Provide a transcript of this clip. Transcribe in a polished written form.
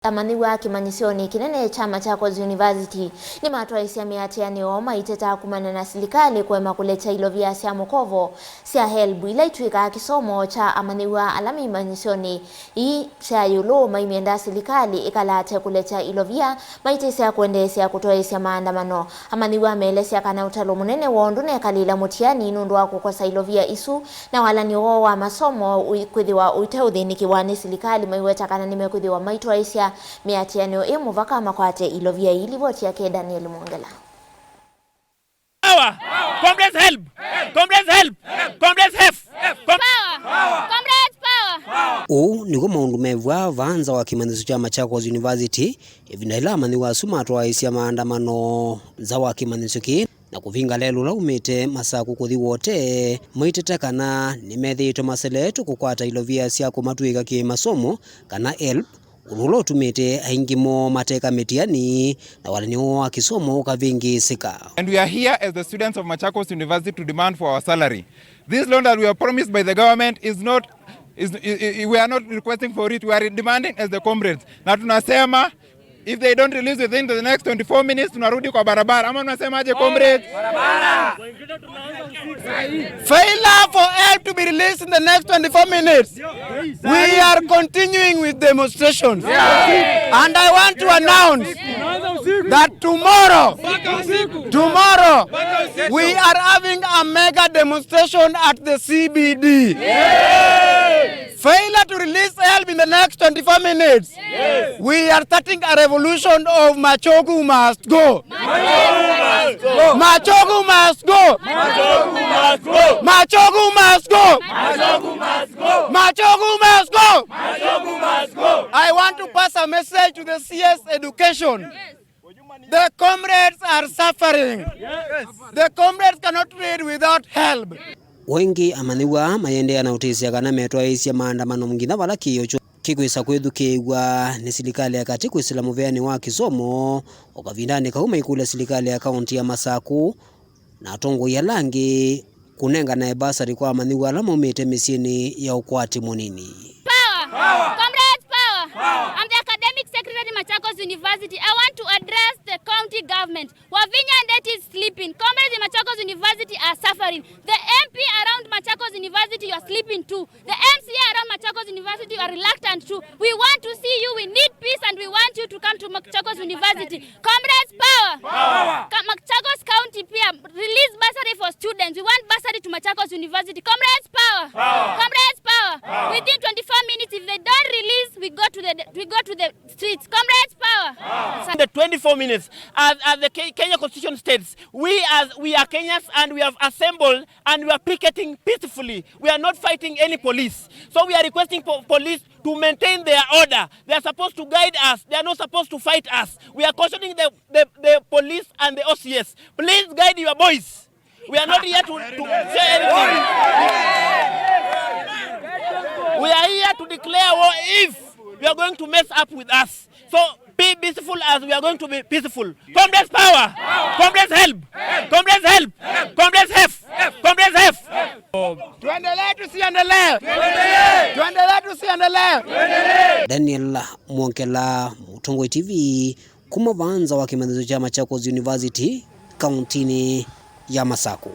Amanyiw'A kimanyisyoni kinene cha Machakos University nimatwaiisya miatianio maiteta kumana na silikali kuema kulekya ilovia sya mukovo sya Helb ila ituikaa kisomo cha Amanyiw'A alami imanyisyoni sya yiulu maimyenda silikali ikalaate kulekya ilovia maitisya kuendeea kutwaaisya maandamano. Amanyiw'A meelesya kana utalo munene wondu ne kalila mutiani nundu wa kukosa ilovia isu na walanio wa masomo kwithiwa uteuthini kiwani silikali maiweta kana nimekwithiwa maitwaisya miatianio imuvaka makwate ilovia ilivoti yake Daniel Mwongela. Power! Comrades help! Comrades help! Comrades help! Power! Comrades power! Niko maundu mevwa vanza wa kimanyisyoni cha Machakos University ivinaila Amanyiw'A sumatwaaisya maandamano za wa kimanyisyoni na kuvinga lelo la umite masaku kuthi wote maiteta kana nimethitwe maseletu kukwata ilovia sya kumatwika ki masomo kana Helb unulo tumite aingimo mateka metiani na walanio wa kisomo kavingi sika. And we are here as the students of Machakos University to demand for our salary. This loan that we are promised by the government we are not requesting for it, we are demanding as the comrades. Na tunasema if they don't release within the next 24 minutes tunarudi kwa barabara. Ama tunasema aje comrades? Barabara. Failure for Helb to be released in the next 24 minutes. We are continuing with demonstrations. And I want to announce that tomorrow we are having a mega demonstration at the CBD. Failure to release Helb in the next 24 minutes. We are starting a revolution of Machakos must go. Machakos must go. Machakos must go. Machakos must go. I want to pass a message to the CS education. The comrades are suffering. The comrades cannot read without help. Wengi Amanyiw'A Mayenda na utisya kana metwaaisya maandamano mngina wala kiyocho kikwisa kwithukigwa ni silikali ya kati kwisila muveani wa kisomo ukavindani kauma ikula silikali ya kaunti ya Masaku na tongo ya langi kunenga na basari kwa Amanyiw'A ala maumite misyini ya ukwati munini. Power! Comrades power! I'm the academic secretary Machakos University. I want to address the county government. Wavinya and is sleeping. Comrades in Machakos University are suffering. The MP around Machakos University, you are sleeping too. The MCA around Machakos University, you are reluctant too. We want to see you. We need peace and we want you to come to Machakos University. Comrades power! Machakos County release bursary for students. We want bursary to Machakos University. Comrades power! Comrades power! Within 24 minutes, if they don't release, we go to the streets. Comrades power! In the 24 minutes, as the Kenya Constitution states, we are Kenyans and we have assembled and we are picketing peacefully. We are not fighting any police. So we are requesting for police to maintain their order. They are supposed to guide us. They are not supposed to fight us. We are cautioning the police and the OCS. Please guide your boys. We are not here to say anything. We are here to declare war if you are going to mess up with us. So be peaceful as we are going to be peaceful. Comrades power! Comrades help! Comrades help! Comrades help! Comrades help! Tuendelee tusiendelee. Tuendelee tusiendelee. Daniel Mwongela, Mutongwe TV, kuma vanza wa kimanyisyoni cha Machakos University, kauntini ya Masaku.